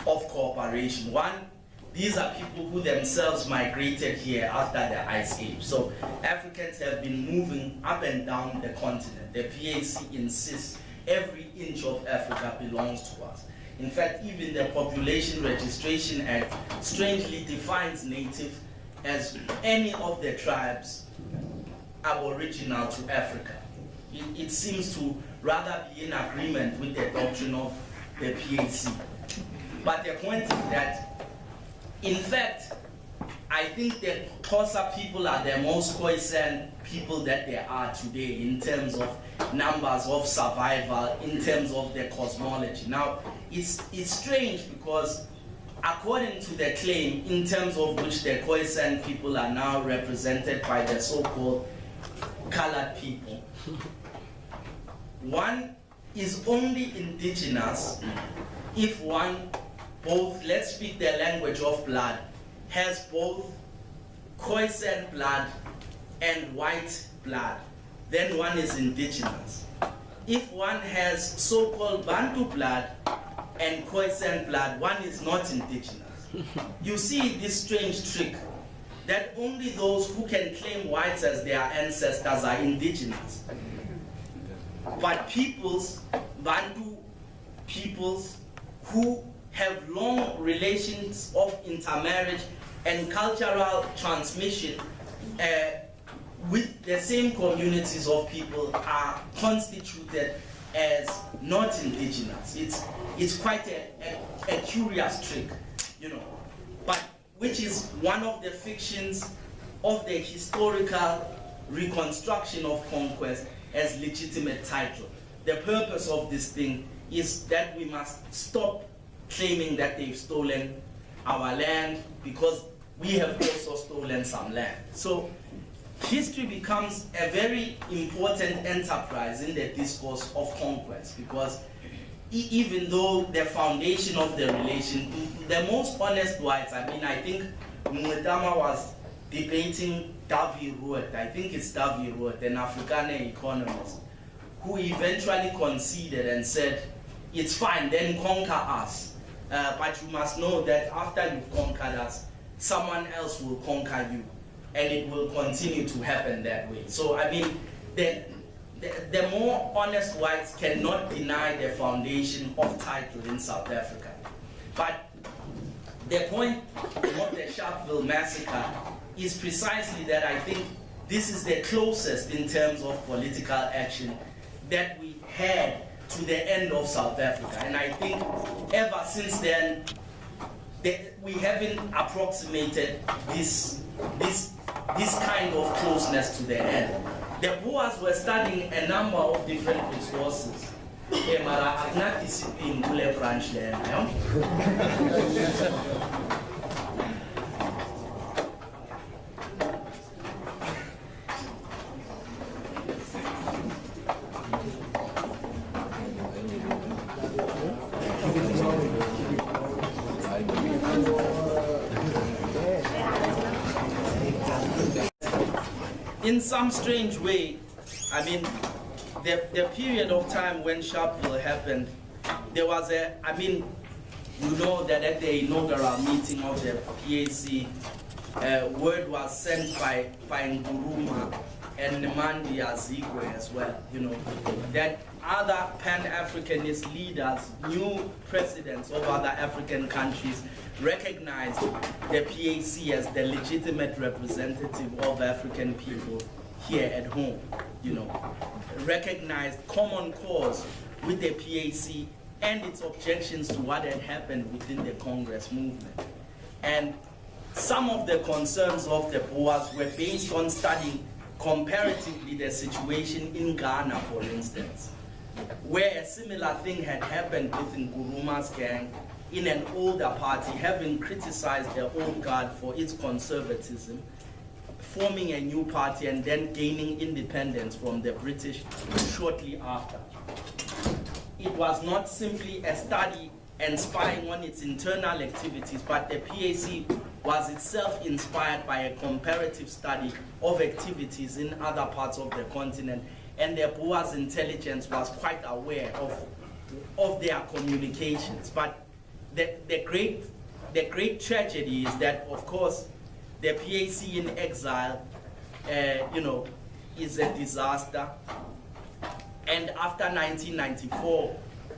of cooperation. One, these are people who themselves migrated here after the Ice Age. So Africans have been moving up and down the continent. The PAC insists every inch of Africa belongs to us. In fact, even the Population Registration Act strangely defines native as any of the tribes aboriginal to Africa. It seems to rather be in agreement with the doctrine of the PAC. But the point is that, in fact, I think the Xhosa people are the most Khoisan people that there are today in terms of numbers of survival, in terms of their cosmology. Now, it's strange because according to the claim, in terms of which the Khoisan people are now represented by the so-called colored people, one is only indigenous if one both, let's speak the language of blood, has both Khoisan blood and white blood, then one is indigenous. If one has so-called Bantu blood and Khoisan blood, one is not indigenous. You see this strange trick that only those who can claim whites as their ancestors are indigenous. But peoples, Bantu peoples who have long relations of intermarriage and cultural transmission with the same communities of people are constituted as not indigenous. It's quite a curious trick, you know, but which is one of the fictions of the historical reconstruction of conquest as legitimate title. The purpose of this thing is that we must stop claiming that they've stolen our land because we have also stolen some land. So history becomes a very important enterprise in the discourse of conquest because even though the foundation of the relation, the most honest whites, I mean, I think Mwetama was debating Davy Root, I think it's Davy Root, an Afrikaner economist, who eventually conceded and said, it's fine, then conquer us. But you must know that after you've conquered us, someone else will conquer you. And it will continue to happen that way. So, I mean, the more honest whites cannot deny the foundation of title in South Africa. But the point of the Sharpeville massacre is precisely that I think this is the closest in terms of political action that we had to the end of South Africa. And I think ever since then, we haven't approximated this kind of closeness to the end. The Boers were studying a number of different resources. Branch there. In some strange way, I mean, the period of time when Sharpeville happened, there was you know that at the inaugural meeting of the PAC, word was sent by Nkrumah and Nemandi Azikwe as well, you know, that other Pan-Africanist leaders, new presidents of other African countries, recognized the PAC as the legitimate representative of African people here at home, you know, recognized common cause with the PAC and its objections to what had happened within the Congress movement. And some of the concerns of the Boers were based on studying comparatively the situation in Ghana, for instance, where a similar thing had happened with Nkrumah's gang in an older party, having criticized the old guard for its conservatism, forming a new party and then gaining independence from the British shortly after. It was not simply a study and spying on its internal activities, but the PAC was itself inspired by a comparative study of activities in other parts of the continent, and the Boers intelligence was quite aware of their communications. But the great tragedy is that, of course, the PAC in exile, you know, is a disaster. And after 1994,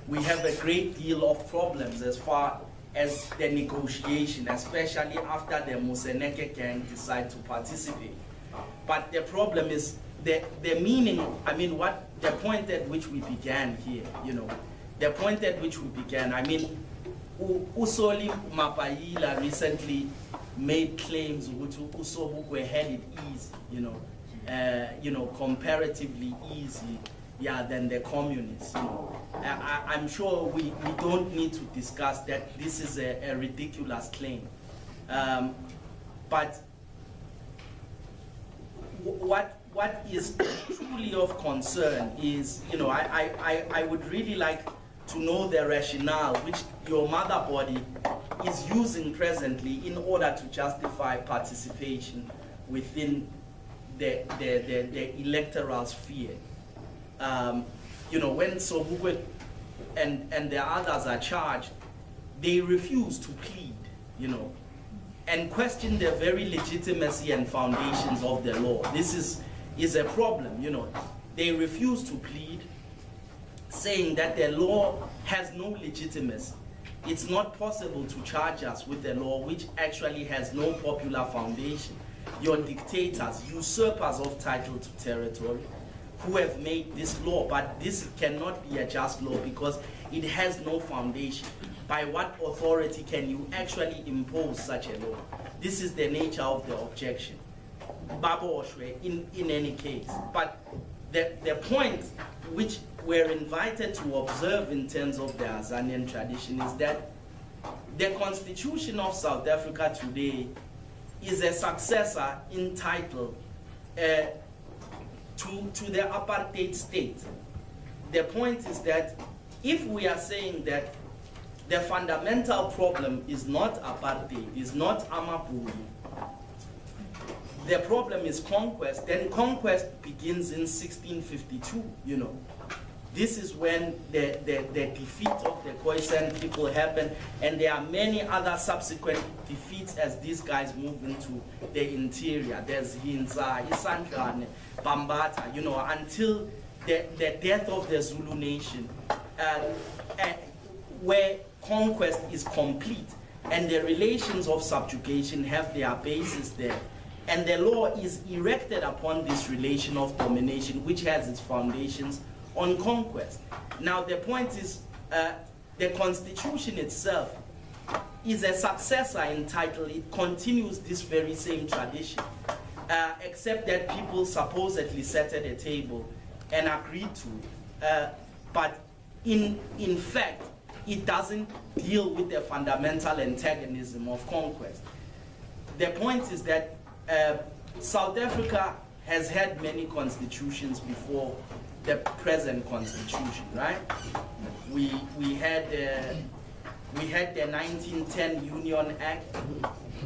we have a great deal of problems as far as the negotiation, especially after the Moseneke gang decide to participate. But the problem is the meaning, I mean, what the point at which we began here, you know, the point at which we began, I mean, Usoli Mapaila recently made claims which Usobukwe had it easy, you know, comparatively easy, yeah, than the communists. You know. I'm sure we don't need to discuss that this is a ridiculous claim. But what is truly of concern is, you know, I would really like to know the rationale which your mother body is using presently in order to justify participation within the electoral sphere. You know, when Sobukwe and the others are charged, they refuse to plead, you know, and question the very legitimacy and foundations of the law. This is a problem, you know. They refuse to plead, saying that the law has no legitimacy. It's not possible to charge us with a law which actually has no popular foundation. You're dictators, usurpers of title to territory, who have made this law, but this cannot be a just law because it has no foundation. By what authority can you actually impose such a law? This is the nature of the objection. Baboshwe, in any case. But the point which we're invited to observe in terms of the Azanian tradition is that the Constitution of South Africa today is a successor in title to the apartheid state. The point is that if we are saying that the fundamental problem is not apartheid, is not Amapulu, the problem is conquest, then conquest begins in 1652, you know. This is when the defeat of the Khoisan people happened, and there are many other subsequent defeats as these guys move into the interior. There's Hinza, Isandlane, Bambata, you know, until the death of the Zulu nation, where conquest is complete, and the relations of subjugation have their basis there. And the law is erected upon this relation of domination, which has its foundations on conquest. Now the point is, the Constitution itself is a successor in title. It continues this very same tradition, except that people supposedly sat at a table and agreed to it. But in fact, it doesn't deal with the fundamental antagonism of conquest. The point is that South Africa has had many constitutions before the present constitution, right? We had the 1910 Union Act.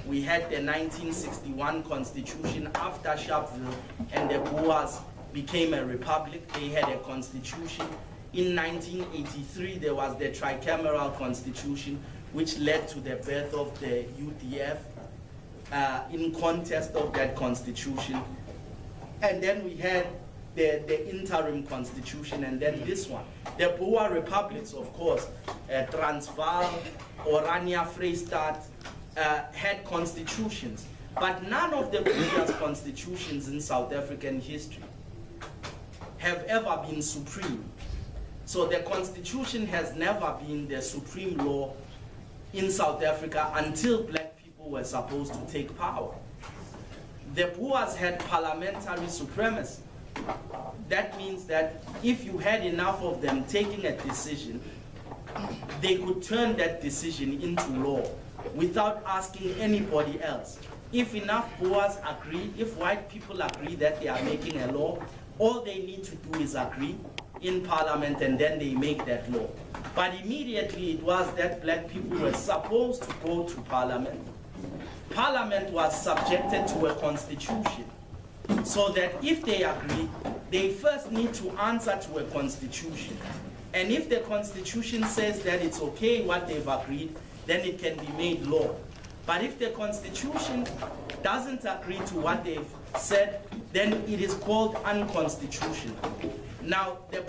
We had the 1961 Constitution after Sharpeville and the Boers became a republic. They had a constitution. In 1983, there was the tricameral constitution, which led to the birth of the UDF. in contest of that constitution. And then we had the interim constitution, and then this one. The Boer republics, of course, Transvaal, Orania, Vrystaat, had constitutions. But none of the previous constitutions in South African history have ever been supreme. So the constitution has never been the supreme law in South Africa until black people were supposed to take power. The Boers had parliamentary supremacy. That means that if you had enough of them taking a decision, they could turn that decision into law without asking anybody else. If enough Boers agree, if white people agree that they are making a law, all they need to do is agree in parliament, and then they make that law. But immediately it was that black people were supposed to go to parliament. Parliament was subjected to a constitution, so that if they agree, they first need to answer to a constitution. And if the constitution says that it's okay what they've agreed, then it can be made law. But if the constitution doesn't agree to what they've said, then it is called unconstitutional. Now, the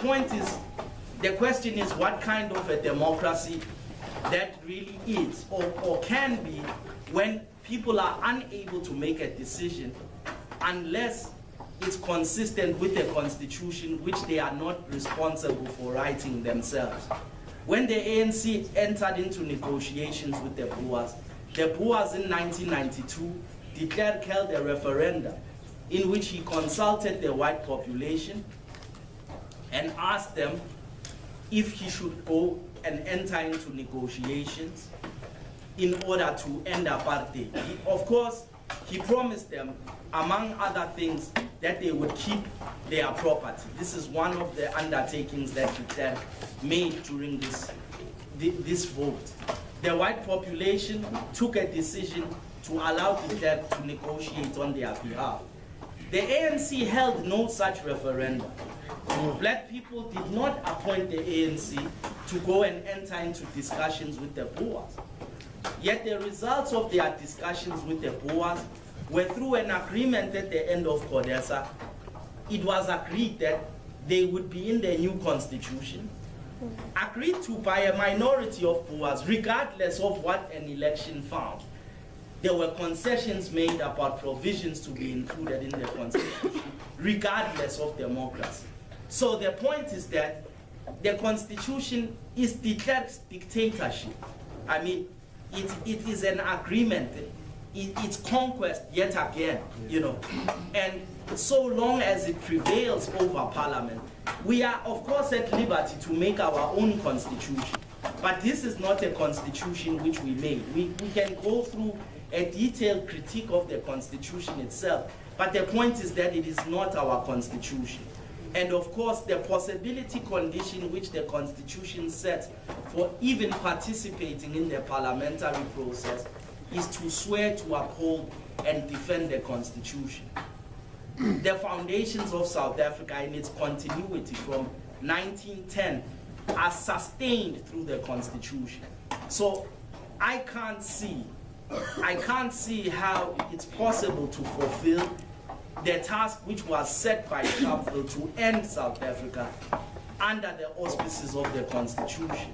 question is what kind of a democracy that really is or can be when people are unable to make a decision unless it's consistent with the constitution, which they are not responsible for writing themselves. When the ANC entered into negotiations with the Boers in 1992 declared held a referendum in which he consulted the white population and asked them if he should go and enter into negotiations in order to end apartheid. Of course, he promised them, among other things, that they would keep their property. This is one of the undertakings that de Klerk made during this vote. The white population took a decision to allow de Klerk to negotiate on their behalf. The ANC held no such referendum. Black people did not appoint the ANC to go and enter into discussions with the Boers. Yet the results of their discussions with the Boers were through an agreement at the end of CODESA. It was agreed that they would be in the new constitution, agreed to by a minority of Boers, regardless of what an election found. There were concessions made about provisions to be included in the constitution, regardless of democracy. So the point is that the constitution is de Klerk's dictatorship. I mean, it is an agreement. It's conquest yet again, you know. And so long as it prevails over parliament, we are of course at liberty to make our own constitution. But this is not a constitution which we made. We can go through a detailed critique of the constitution itself, but the point is that it is not our constitution. And of course, the possibility condition which the constitution sets for even participating in the parliamentary process is to swear to uphold and defend the constitution. The foundations of South Africa in its continuity from 1910 are sustained through the constitution. So I can't see how it's possible to fulfill the task which was set by Sharpeville to end South Africa under the auspices of the constitution.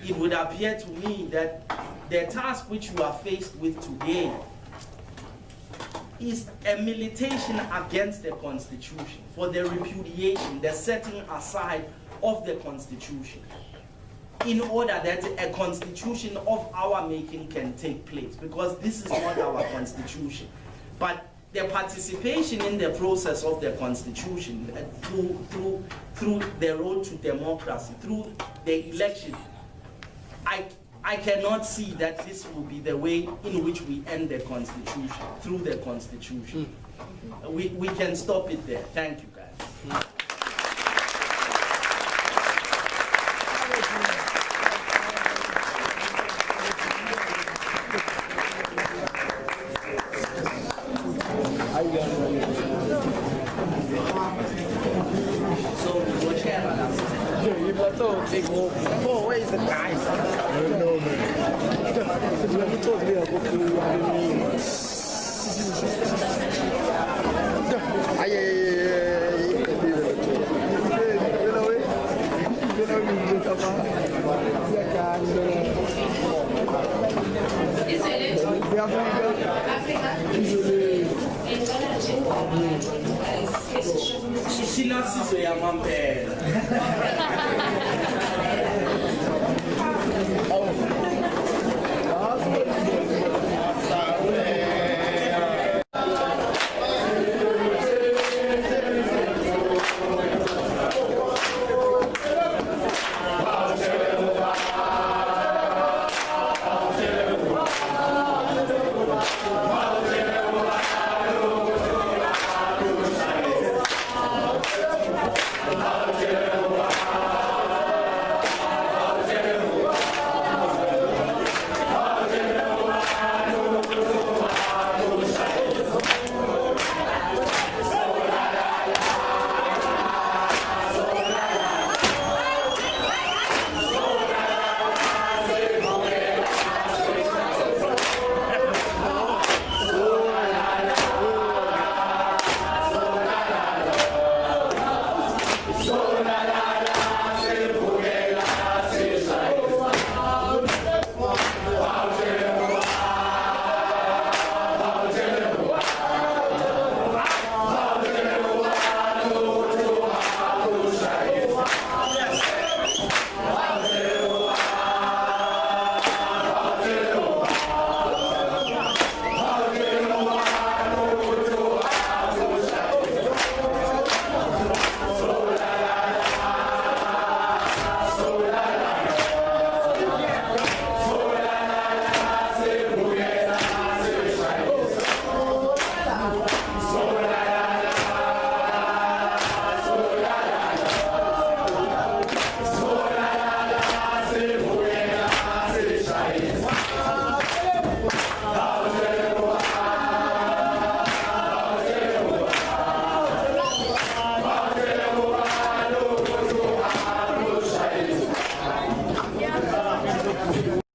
It would appear to me that the task which you are faced with today is a militation against the constitution, for the repudiation, the setting aside of the constitution, in order that a constitution of our making can take place, because this is not our constitution. But the participation in the process of the constitution through the road to democracy, through the election, I cannot see that this will be the way in which we end the constitution, through the constitution. We can stop it there. Thank you, guys. Oh, where is the guy? I don't know, man. You told me about Sinasizo ya mampela. Sola.